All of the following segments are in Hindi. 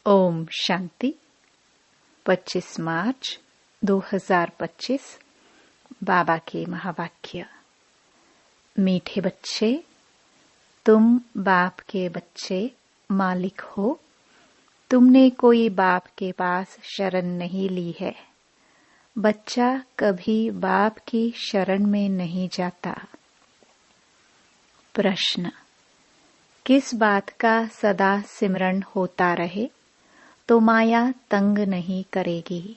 ओम शांति। 25 मार्च 2025 बाबा के महावाक्य। मीठे बच्चे, तुम बाप के बच्चे मालिक हो। तुमने कोई बाप के पास शरण नहीं ली है। बच्चा कभी बाप की शरण में नहीं जाता। प्रश्न, किस बात का सदा सिमरण होता रहे तो माया तंग नहीं करेगी?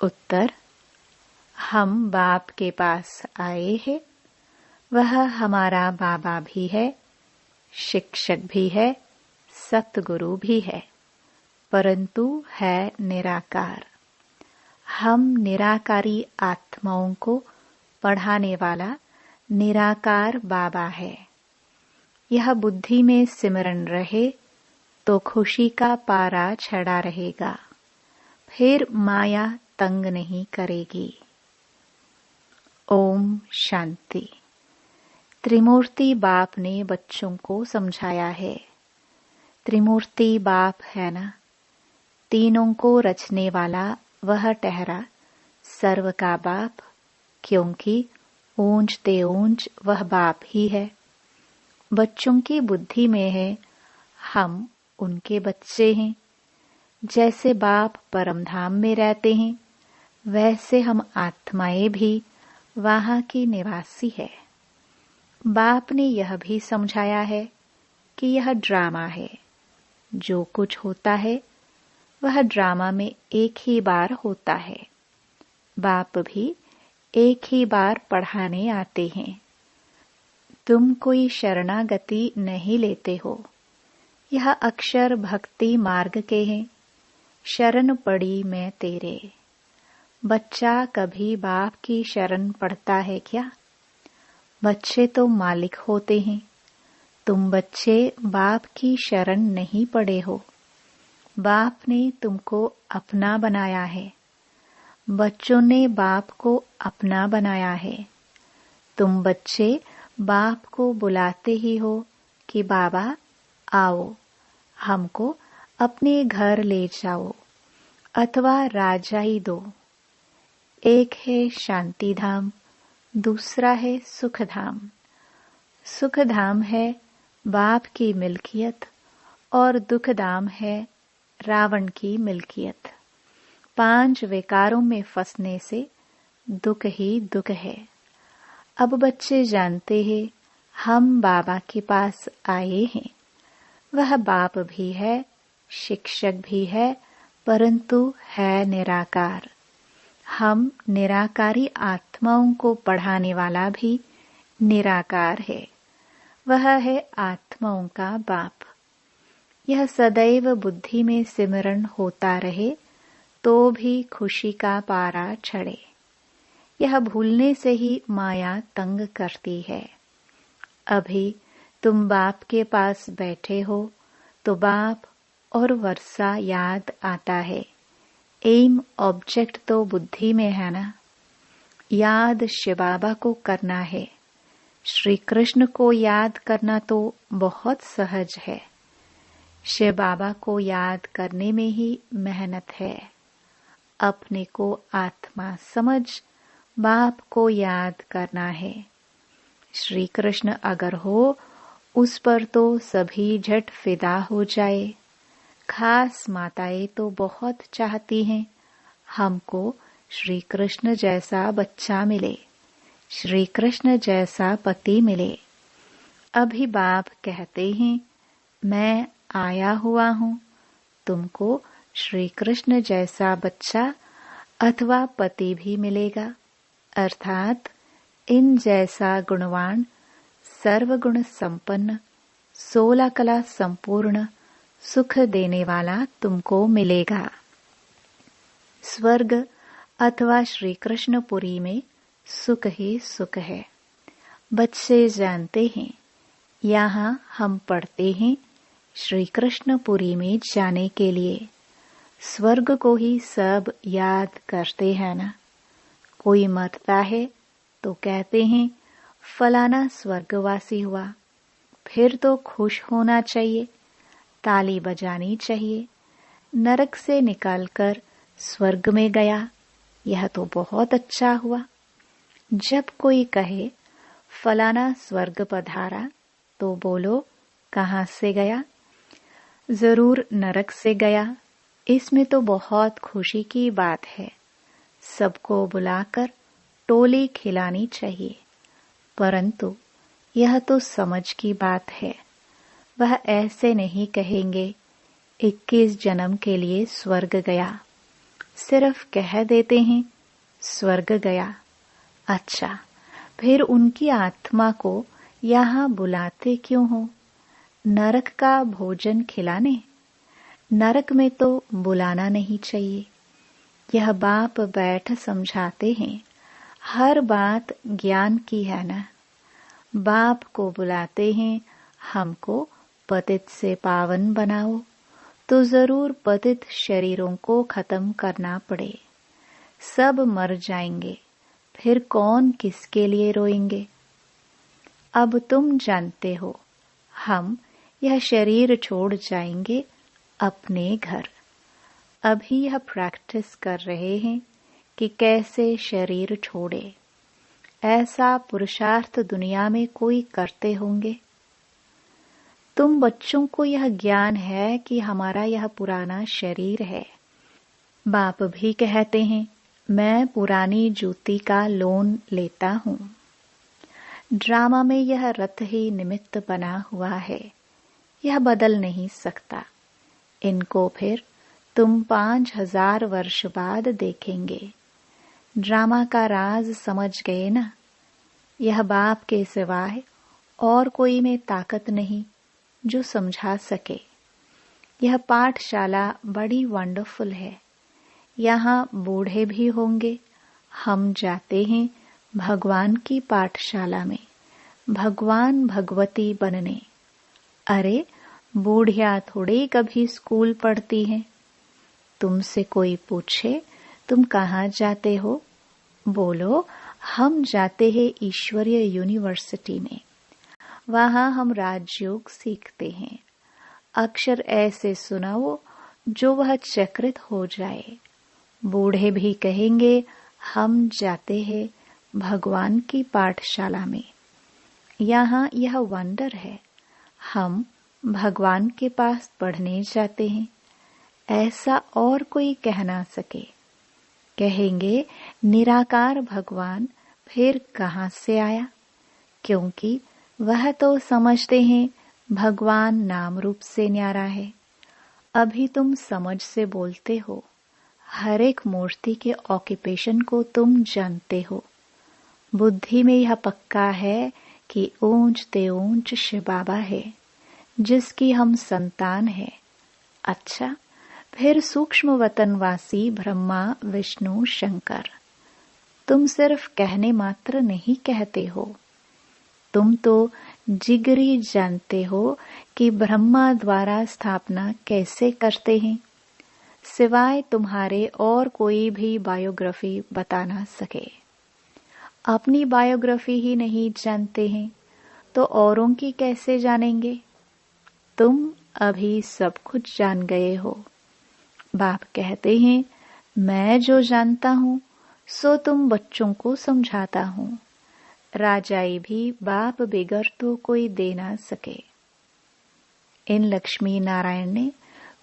उत्तर, हम बाप के पास आए हैं। वह हमारा बाबा भी है, शिक्षक भी है, सतगुरु भी है, परंतु है निराकार। हम निराकारी आत्माओं को पढ़ाने वाला निराकार बाबा है। यह बुद्धि में सिमरण रहे तो खुशी का पारा चढ़ा रहेगा, फिर माया तंग नहीं करेगी। ओम शांति। त्रिमूर्ति बाप ने बच्चों को समझाया है। त्रिमूर्ति बाप है ना, तीनों को रचने वाला वह ठहरा सर्व का बाप, क्योंकि ऊंचते ऊंच वह बाप ही है। बच्चों की बुद्धि में है हम उनके बच्चे हैं। जैसे बाप परमधाम में रहते हैं, वैसे हम आत्माएं भी वहां की निवासी है। बाप ने यह भी समझाया है कि यह ड्रामा है। जो कुछ होता है वह ड्रामा में एक ही बार होता है। बाप भी एक ही बार पढ़ाने आते हैं। तुम कोई शरणागति नहीं लेते हो। यह अक्षर भक्ति मार्ग के हैं। शरण पड़ी मैं तेरे। बच्चा कभी बाप की शरण पड़ता है क्या? बच्चे तो मालिक होते हैं। तुम बच्चे बाप की शरण नहीं पड़े हो। बाप ने तुमको अपना बनाया है। बच्चों ने बाप को अपना बनाया है। तुम बच्चे बाप को बुलाते ही हो कि बाबा आओ, हमको अपने घर ले जाओ अथवा राजाई दो। एक है शांति धाम, दूसरा है सुख धाम। सुख धाम है बाप की मिल्कियत और दुख धाम है रावण की मिल्कियत। 5 विकारों में फंसने से दुख ही दुख है। अब बच्चे जानते हैं हम बाबा के पास आए हैं। वह बाप भी है, शिक्षक भी है, परंतु है निराकार। हम निराकारी आत्माओं को पढ़ाने वाला भी निराकार है। वह है आत्माओं का बाप। यह सदैव बुद्धि में सिमरण होता रहे तो भी खुशी का पारा चढ़े। यह भूलने से ही माया तंग करती है। अभी तुम बाप के पास बैठे हो तो बाप और वर्षा याद आता है। एम ऑब्जेक्ट तो बुद्धि में है ना। याद शिव बाबा को करना है। श्री कृष्ण को याद करना तो बहुत सहज है। शिव बाबा को याद करने में ही मेहनत है। अपने को आत्मा समझ बाप को याद करना है। श्री कृष्ण अगर हो उस पर तो सभी झट फिदा हो जाए। खास माताएं तो बहुत चाहती हैं हमको श्री कृष्ण जैसा बच्चा मिले, श्री कृष्ण जैसा पति मिले। अभी बाप कहते हैं मैं आया हुआ हूँ, तुमको श्री कृष्ण जैसा बच्चा अथवा पति भी मिलेगा, अर्थात इन जैसा गुणवान, सर्वगुण संपन्न, 16 कला संपूर्ण, सुख देने वाला तुमको मिलेगा। स्वर्ग अथवा श्री कृष्णपुरी में सुख ही सुख है। बच्चे जानते हैं यहाँ हम पढ़ते हैं श्री कृष्णपुरी में जाने के लिए। स्वर्ग को ही सब याद करते हैं ना। कोई मरता है तो कहते हैं फलाना स्वर्गवासी हुआ, फिर तो खुश होना चाहिए। ताली बजानी चाहिए। नरक से निकालकर स्वर्ग में गया, यह तो बहुत अच्छा हुआ। जब कोई कहे फलाना स्वर्ग पधारा, तो बोलो कहाँ से गया? जरूर नरक से गया। इसमें तो बहुत खुशी की बात है। सबको बुलाकर टोली खिलानी चाहिए। परंतु यह तो समझ की बात है। वह ऐसे नहीं कहेंगे 21 जन्म के लिए स्वर्ग गया, सिर्फ कह देते हैं स्वर्ग गया। अच्छा, फिर उनकी आत्मा को यहाँ बुलाते क्यों हो? नरक का भोजन खिलाने? नरक में तो बुलाना नहीं चाहिए। यह बाप बैठ समझाते हैं। हर बात ज्ञान की है ना। बाप को बुलाते हैं, हमको पतित से पावन बनाओ, तो जरूर पतित शरीरों को खत्म करना पड़े। सब मर जाएंगे, फिर कौन किसके लिए रोएंगे? अब तुम जानते हो, हम यह शरीर छोड़ जाएंगे अपने घर। अभी यह प्रैक्टिस कर रहे हैं कि कैसे शरीर छोड़े। ऐसा पुरुषार्थ दुनिया में कोई करते होंगे? तुम बच्चों को यह ज्ञान है कि हमारा यह पुराना शरीर है। बाप भी कहते हैं, मैं पुरानी जूती का लोन लेता हूँ। ड्रामा में यह रथ ही निमित्त बना हुआ है, यह बदल नहीं सकता। इनको फिर तुम 5000 वर्ष बाद देखेंगे। ड्रामा का राज समझ गए ना? यह बाप के सिवाय और कोई में ताकत नहीं जो समझा सके। यह पाठशाला बड़ी वंडरफुल है। यहाँ बूढ़े भी होंगे। हम जाते हैं भगवान की पाठशाला में, भगवान भगवती बनने। अरे, बूढ़िया थोड़ी कभी स्कूल पढ़ती हैं। तुमसे कोई पूछे तुम कहाँ जाते हो? बोलो हम जाते हैं ईश्वरीय यूनिवर्सिटी में। वहाँ हम राजयोग सीखते हैं। अक्षर ऐसे सुनाओ जो वह चक्रित हो जाए। बूढ़े भी कहेंगे हम जाते हैं भगवान की पाठशाला में। यहाँ यह वंडर है। हम भगवान के पास पढ़ने जाते हैं, ऐसा और कोई कह ना सके। कहेंगे निराकार भगवान फिर कहाँ से आया? क्योंकि वह तो समझते हैं भगवान नाम रूप से न्यारा है। अभी तुम समझ से बोलते हो। हर एक मूर्ति के ऑक्यूपेशन को तुम जानते हो। बुद्धि में यह पक्का है कि ऊंच ते ऊंच शिव बाबा है, जिसकी हम संतान है। अच्छा, फिर सूक्ष्म वतनवासी ब्रह्मा विष्णु शंकर। तुम सिर्फ कहने मात्र नहीं कहते हो, तुम तो जिगरी जानते हो कि ब्रह्मा द्वारा स्थापना कैसे करते हैं। सिवाय तुम्हारे और कोई भी बायोग्राफी बता ना सके। अपनी बायोग्राफी ही नहीं जानते हैं तो औरों की कैसे जानेंगे? तुम अभी सब कुछ जान गए हो। बाप कहते हैं मैं जो जानता हूँ सो तुम बच्चों को समझाता हूँ। राजाई भी बाप बिगर तो कोई दे ना सके। इन लक्ष्मी नारायण ने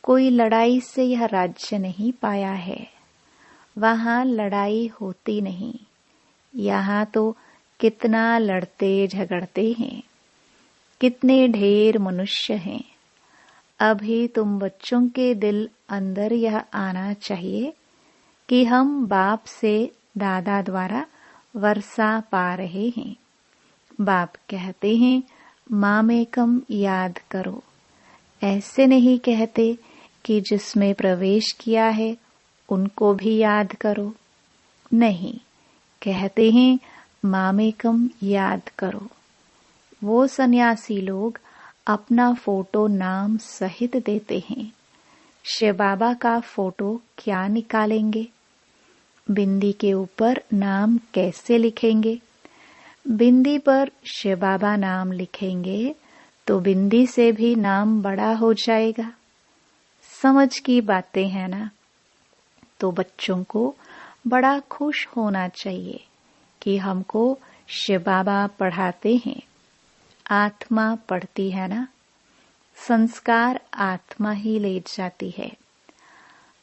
कोई लड़ाई से यह राज्य नहीं पाया है। वहाँ लड़ाई होती नहीं। यहाँ तो कितना लड़ते झगड़ते हैं, कितने ढेर मनुष्य हैं। अभी तुम बच्चों के दिल अंदर यह आना चाहिए कि हम बाप से दादा द्वारा वर्षा पा रहे हैं। बाप कहते हैं मामेकम याद करो। ऐसे नहीं कहते कि जिसमें प्रवेश किया है उनको भी याद करो। नहीं, कहते हैं मामेकम याद करो। वो सन्यासी लोग अपना फोटो नाम सहित देते हैं। शिव बाबा का फोटो क्या निकालेंगे? बिंदी के ऊपर नाम कैसे लिखेंगे? बिंदी पर शिव बाबा नाम लिखेंगे तो बिंदी से भी नाम बड़ा हो जाएगा। समझ की बातें हैं ना। तो बच्चों को बड़ा खुश होना चाहिए कि हमको शिव बाबा पढ़ाते हैं। आत्मा पढ़ती है ना। संस्कार आत्मा ही ले जाती है।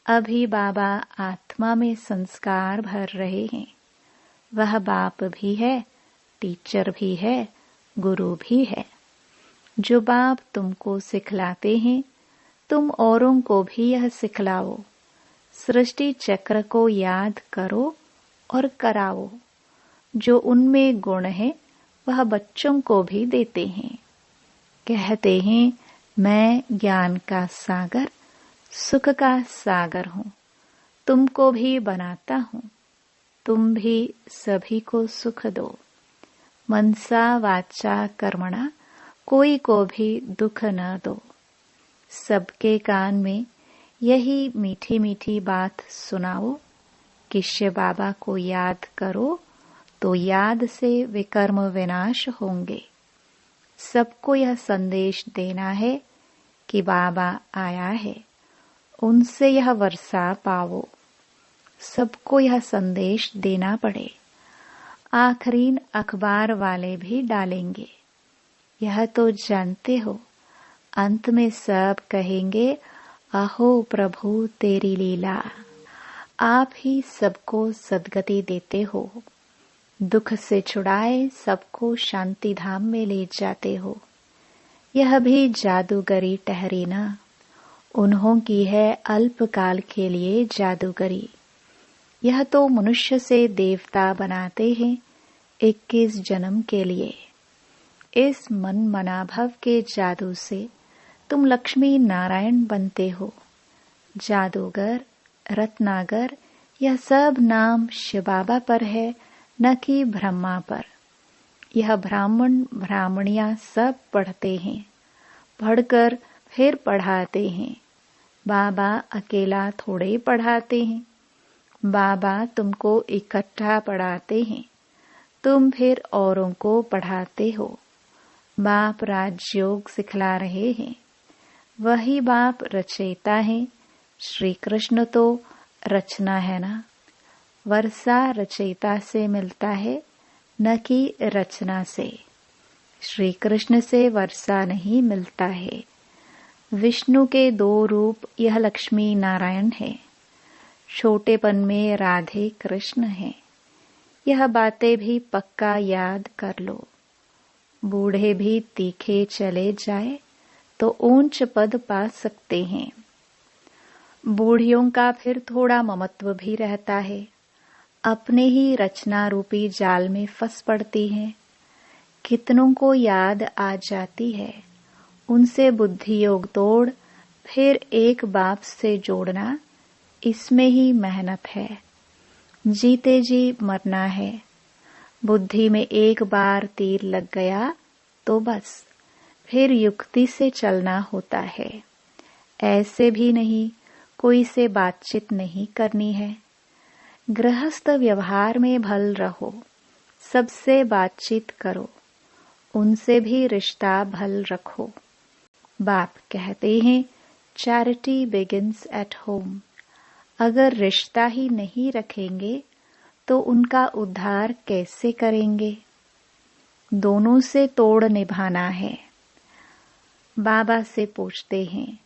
अभी बाबा आत्मा में संस्कार भर रहे हैं। वह बाप भी है, टीचर भी है, गुरु भी है। जो बाप तुमको सिखलाते हैं, तुम औरों को भी यह सिखलाओ। सृष्टि चक्र को याद करो और कराओ। जो उनमें गुण है वह बच्चों को भी देते हैं। कहते हैं मैं ज्ञान का सागर, सुख का सागर हूँ। तुमको भी बनाता हूँ। तुम भी सभी को सुख दो। मनसा वाचा कर्मणा कोई को भी दुख न दो। सबके कान में यही मीठी मीठी बात सुनाओ कि शिव बाबा को याद करो तो याद से विकर्म विनाश होंगे। सबको यह संदेश देना है कि बाबा आया है, उनसे यह वर्षा पाओ। सबको यह संदेश देना पड़े। आखरीन अखबार वाले भी डालेंगे। यह तो जानते हो। अंत में सब कहेंगे अहो प्रभु तेरी लीला। आप ही सबको सद्गति देते हो। दुख से छुड़ाए सबको शांति धाम में ले जाते हो। यह भी जादूगरी ठहरी ना। उन्हों की है अल्पकाल के लिए जादूगरी। यह तो मनुष्य से देवता बनाते हैं 21 जन्म के लिए। इस मन मनाभव के जादू से तुम लक्ष्मी नारायण बनते हो। जादूगर, रत्नागर, यह सब नाम शिव बाबा पर है, न कि ब्रह्मा पर। यह ब्राह्मण ब्राह्मणियां सब पढ़ते हैं, पढ़कर फिर पढ़ाते हैं। बाबा अकेला थोड़े पढ़ाते हैं। बाबा तुमको इकट्ठा पढ़ाते हैं, तुम फिर औरों को पढ़ाते हो। बाप राजयोग सिखला रहे हैं। वही बाप रचयिता है। श्री कृष्ण तो रचना है ना। वर्षा रचयिता से मिलता है, न कि रचना से। श्री कृष्ण से वर्षा नहीं मिलता है। विष्णु के 2 रूप यह लक्ष्मी नारायण है। छोटेपन में राधे कृष्ण है। यह बातें भी पक्का याद कर लो। बूढ़े भी तीखे चले जाए तो ऊंच पद पा सकते हैं। बूढ़ियों का फिर थोड़ा ममत्व भी रहता है। अपने ही रचना रूपी जाल में फंस पड़ती हैं। कितनों को याद आ जाती है। उनसे बुद्धि योग तोड़ फिर एक बाप से जोड़ना, इसमें ही मेहनत है। जीते जी मरना है। बुद्धि में एक बार तीर लग गया तो बस फिर युक्ति से चलना होता है। ऐसे भी नहीं कोई से बातचीत नहीं करनी है। गृहस्थ व्यवहार में भल रहो। सबसे बातचीत करो। उनसे भी रिश्ता भल रखो। बाप कहते हैं चैरिटी बिगिंस एट होम। अगर रिश्ता ही नहीं रखेंगे तो उनका उद्धार कैसे करेंगे। दोनों से तोड़ निभाना है। बाबा से पूछते हैं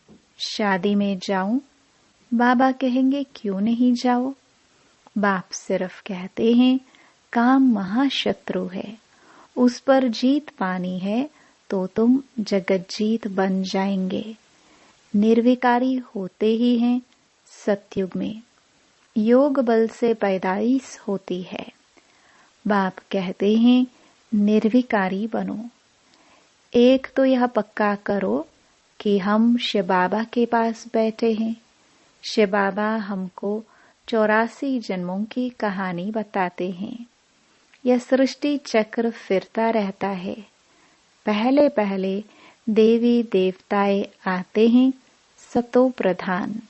शादी में जाऊं। बाबा कहेंगे क्यों नहीं जाओ। बाप सिर्फ कहते हैं काम महाशत्रु है, उस पर जीत पानी है तो तुम जगज्जीत बन जाएंगे। निर्विकारी होते ही हैं सतयुग में। योग बल से पैदाइश होती है। बाप कहते हैं निर्विकारी बनो। एक तो यह पक्का करो कि हम शिव बाबा के पास बैठे हैं। शिव बाबा हमको 84 जन्मों की कहानी बताते हैं। यह सृष्टि चक्र फिरता रहता है। पहले पहले देवी देवताएं आते हैं सतो प्रधान,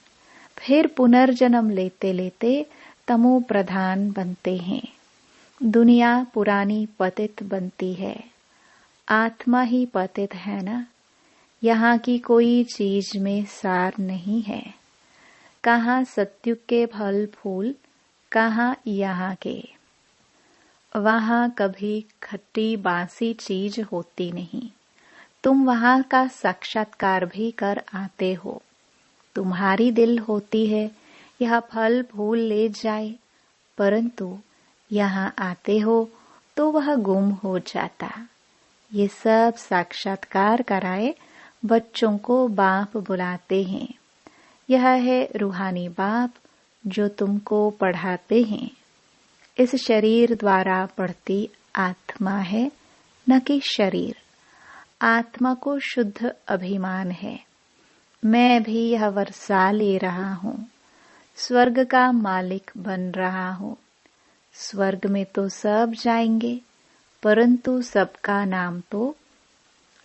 फिर पुनर्जन्म लेते लेते तमो प्रधान बनते हैं। दुनिया पुरानी पतित बनती है। आत्मा ही पतित है ना। यहाँ की कोई चीज में सार नहीं है। कहाँ सत्युग के फल फूल, कहाँ यहाँ के। वहाँ कभी खट्टी बासी चीज होती नहीं। तुम वहाँ का साक्षात्कार भी कर आते हो। तुम्हारी दिल होती है यह फल फूल ले जाए, परंतु यहाँ आते हो तो वह गुम हो जाता। ये सब साक्षात्कार कराए बच्चों को बाप बुलाते हैं। यह है रूहानी बाप जो तुमको पढ़ाते हैं। इस शरीर द्वारा पढ़ती आत्मा है, न कि शरीर। आत्मा को शुद्ध अभिमान है, मैं भी यह वर्षा ले रहा हूँ, स्वर्ग का मालिक बन रहा हूँ। स्वर्ग में तो सब जाएंगे, परंतु सबका नाम तो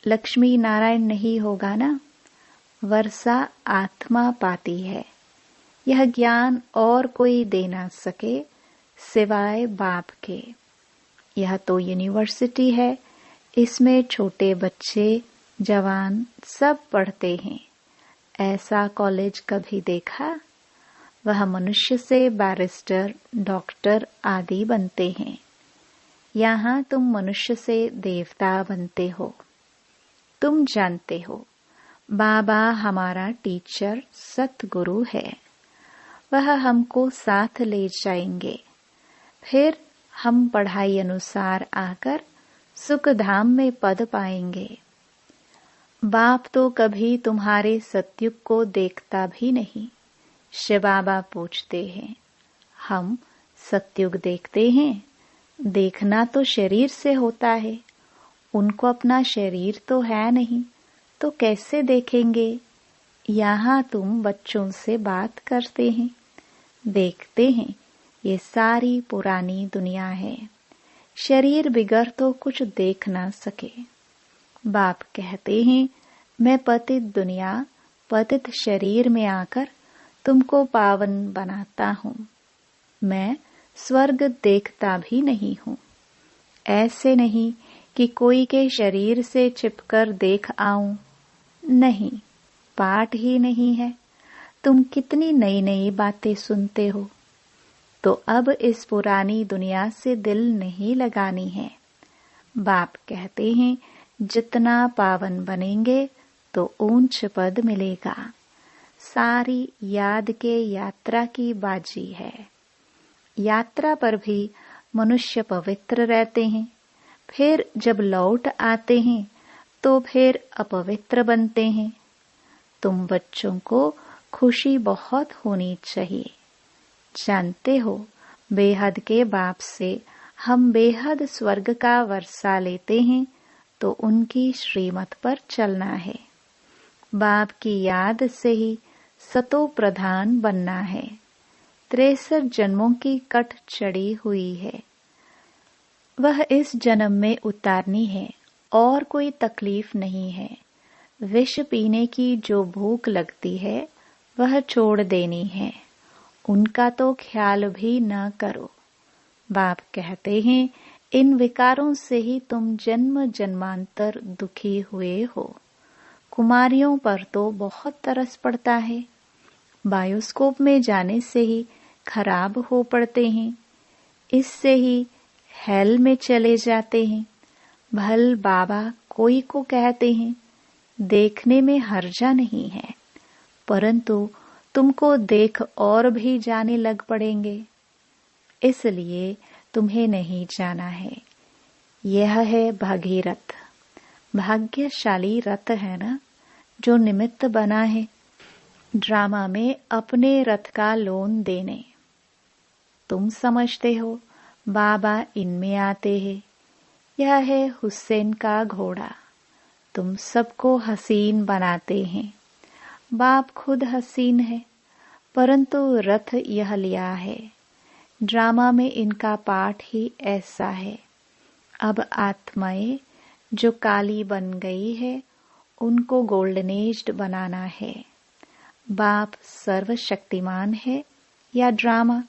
लक्ष्मी नारायण नहीं होगा ना। वर्षा आत्मा पाती है। यह ज्ञान और कोई दे ना सके सिवाय बाप के। यह तो यूनिवर्सिटी है, इसमें छोटे बच्चे जवान सब पढ़ते हैं। ऐसा कॉलेज कभी देखा? वह मनुष्य से बैरिस्टर, डॉक्टर आदि बनते हैं। यहाँ तुम मनुष्य से देवता बनते हो। तुम जानते हो बाबा हमारा टीचर सतगुरु है। वह हमको साथ ले जाएंगे। फिर हम पढ़ाई अनुसार आकर सुख धाम में पद पाएंगे। बाप तो कभी तुम्हारे सत्युग को देखता भी नहीं। शिव बाबा पूछते हैं, हम सत्युग देखते हैं? देखना तो शरीर से होता है। उनको अपना शरीर तो है नहीं, तो कैसे देखेंगे? यहाँ तुम बच्चों से बात करते हैं, देखते हैं ये सारी पुरानी दुनिया है। शरीर बिगर तो कुछ देख ना सके। बाप कहते हैं, मैं पतित दुनिया, पतित शरीर में आकर तुमको पावन बनाता हूँ। मैं स्वर्ग देखता भी नहीं हूँ। ऐसे नहीं कि कोई के शरीर से चिपकर देख आऊं। नहीं, पाठ ही नहीं है। तुम कितनी नई नई बातें सुनते हो। तो अब इस पुरानी दुनिया से दिल नहीं लगानी है। बाप कहते हैं, जितना पावन बनेंगे तो ऊंच पद मिलेगा। सारी याद के यात्रा की बाजी है। यात्रा पर भी मनुष्य पवित्र रहते हैं, फिर जब लौट आते हैं तो फिर अपवित्र बनते हैं। तुम बच्चों को खुशी बहुत होनी चाहिए। जानते हो, बेहद के बाप से हम बेहद स्वर्ग का वर्षा लेते हैं, तो उनकी श्रीमत पर चलना है। बाप की याद से ही सतो प्रधान बनना है। 63 जन्मों की कट चढ़ी हुई है, वह इस जन्म में उतारनी है और कोई तकलीफ नहीं है। विष पीने की जो भूख लगती है वह छोड़ देनी है। उनका तो ख्याल भी न करो। बाप कहते हैं, इन विकारों से ही तुम जन्म जन्मांतर दुखी हुए हो। कुमारियों पर तो बहुत तरस पड़ता है। बायोस्कोप में जाने से ही खराब हो पड़ते हैं। इससे ही हेल में चले जाते हैं। भल बाबा कोई को कहते हैं, देखने में हर्जा नहीं है, परंतु तुमको देख और भी जाने लग पड़ेंगे। इसलिए तुम्हें नहीं जाना है। यह है भागीरथ, भाग्यशाली रथ है ना, जो निमित्त बना है ड्रामा में अपने रथ का लोन देने। तुम समझते हो बाबा इनमें आते हैं। यह है हुसैन का घोड़ा। तुम सबको हसीन बनाते हैं। बाप खुद हसीन है, परंतु रथ यह लिया है। ड्रामा में इनका पाठ ही ऐसा है। अब आत्माएं जो काली बन गई है, उनको गोल्डनेज्ड बनाना है। बाप सर्वशक्तिमान है या ड्रामा?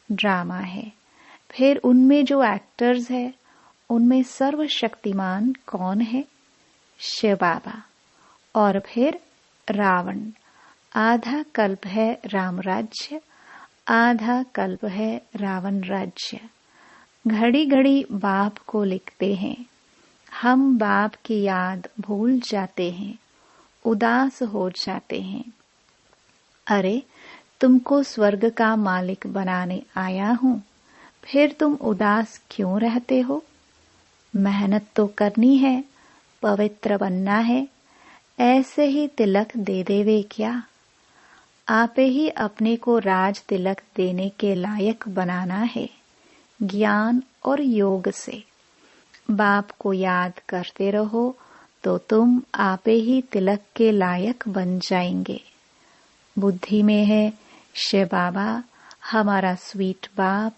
ड्रामा है। फिर उनमें जो एक्टर्स है, उनमें सर्वशक्तिमान कौन है? शिव बाबा। और फिर रावण। आधा कल्प है राम राज्य, आधा कल्प है रावण राज्य। घड़ी घड़ी बाप को लिखते हैं, हम बाप की याद भूल जाते हैं, उदास हो जाते हैं। अरे तुमको स्वर्ग का मालिक बनाने आया हूं, फिर तुम उदास क्यों रहते हो? मेहनत तो करनी है, पवित्र बनना है, ऐसे ही तिलक दे देवे क्या? आपे ही अपने को राज तिलक देने के लायक बनाना है, ज्ञान और योग से। बाप को याद करते रहो तो तुम आपे ही तिलक के लायक बन जाएंगे। बुद्धि में है शिव बाबा हमारा स्वीट बाप,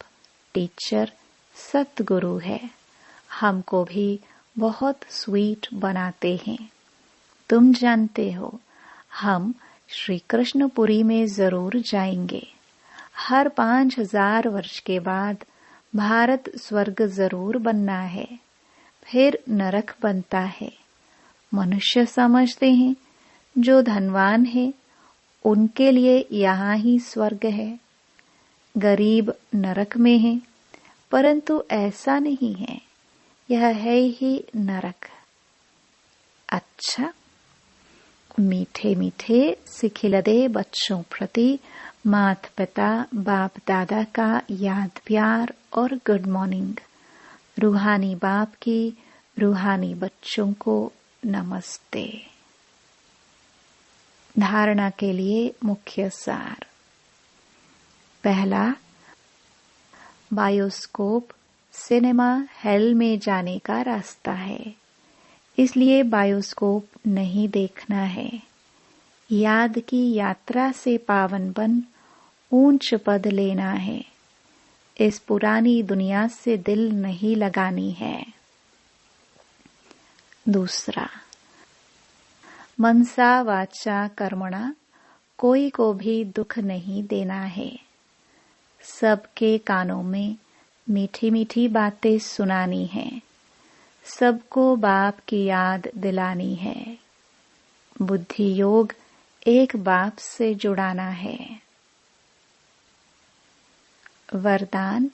टीचर, सतगुरु है। हमको भी बहुत स्वीट बनाते हैं। तुम जानते हो हम श्री कृष्णपुरी में जरूर जाएंगे। हर 5000 वर्ष के बाद भारत स्वर्ग जरूर बनना है, फिर नरक बनता है। मनुष्य समझते हैं जो धनवान है उनके लिए यहाँ ही स्वर्ग है, गरीब नरक में है, परंतु ऐसा नहीं है, यह है ही नरक। अच्छा, मीठे मीठे सिखिलदे बच्चों प्रति माता पिता बाप दादा का याद प्यार और गुड मॉर्निंग। रूहानी बाप की रूहानी बच्चों को नमस्ते। धारणा के लिए मुख्य सार। पहला, बायोस्कोप सिनेमा हॉल में जाने का रास्ता है, इसलिए बायोस्कोप नहीं देखना है। याद की यात्रा से पावन बन ऊंच पद लेना है। इस पुरानी दुनिया से दिल नहीं लगानी है। दूसरा, मनसा वाचा कर्मणा कोई को भी दुख नहीं देना है। सबके कानों में मीठी मीठी बातें सुनानी है। सबको बाप की याद दिलानी है। बुद्धि योग एक बाप से जुड़ाना है। वरदान,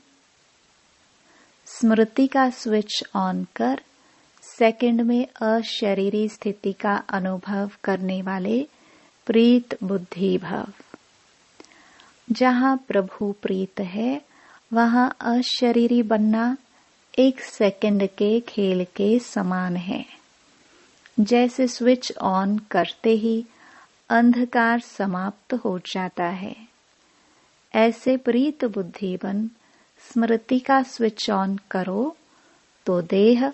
स्मृति का स्विच ऑन कर सेकंड में अशरीरी स्थिति का अनुभव करने वाले प्रीत बुद्धि भव। जहाँ प्रभु प्रीत है वहाँ अशरीरी बनना एक सेकंड के खेल के समान है। जैसे स्विच ऑन करते ही अंधकार समाप्त हो जाता है, ऐसे प्रीत बुद्धि बन स्मृति का स्विच ऑन करो तो देह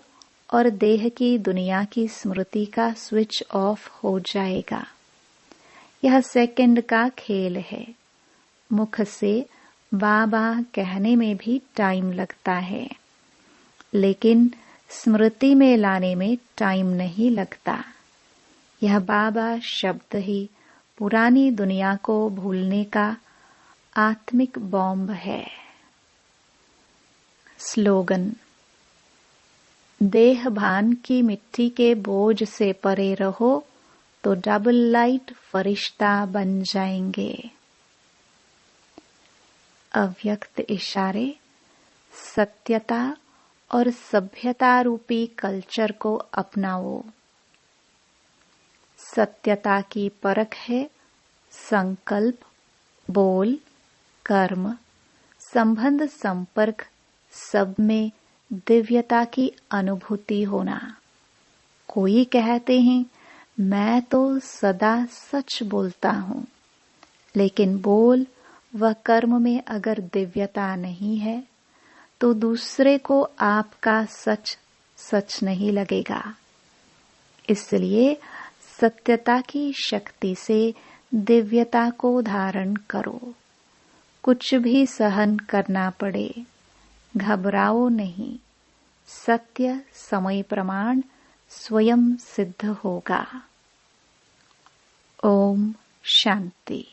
और देह की दुनिया की स्मृति का स्विच ऑफ हो जाएगा। यह सेकंड का खेल है। मुख से बाबा कहने में भी टाइम लगता है, लेकिन स्मृति में लाने में टाइम नहीं लगता। यह बाबा शब्द ही पुरानी दुनिया को भूलने का आत्मिक बॉम्ब है। स्लोगन, देह भान की मिट्टी के बोझ से परे रहो तो डबल लाइट फरिश्ता बन जाएंगे। अव्यक्त इशारे, सत्यता और सभ्यता रूपी कल्चर को अपनाओ। सत्यता की परख है संकल्प, बोल, कर्म, संबंध, संपर्क सब में दिव्यता की अनुभूति होना। कोई कहते हैं मैं तो सदा सच बोलता हूँ, लेकिन बोल व कर्म में अगर दिव्यता नहीं है तो दूसरे को आपका सच सच नहीं लगेगा। इसलिए सत्यता की शक्ति से दिव्यता को धारण करो। कुछ भी सहन करना पड़े, घबराओ नहीं। सत्य समय प्रमाण स्वयं सिद्ध होगा। ओम शांति।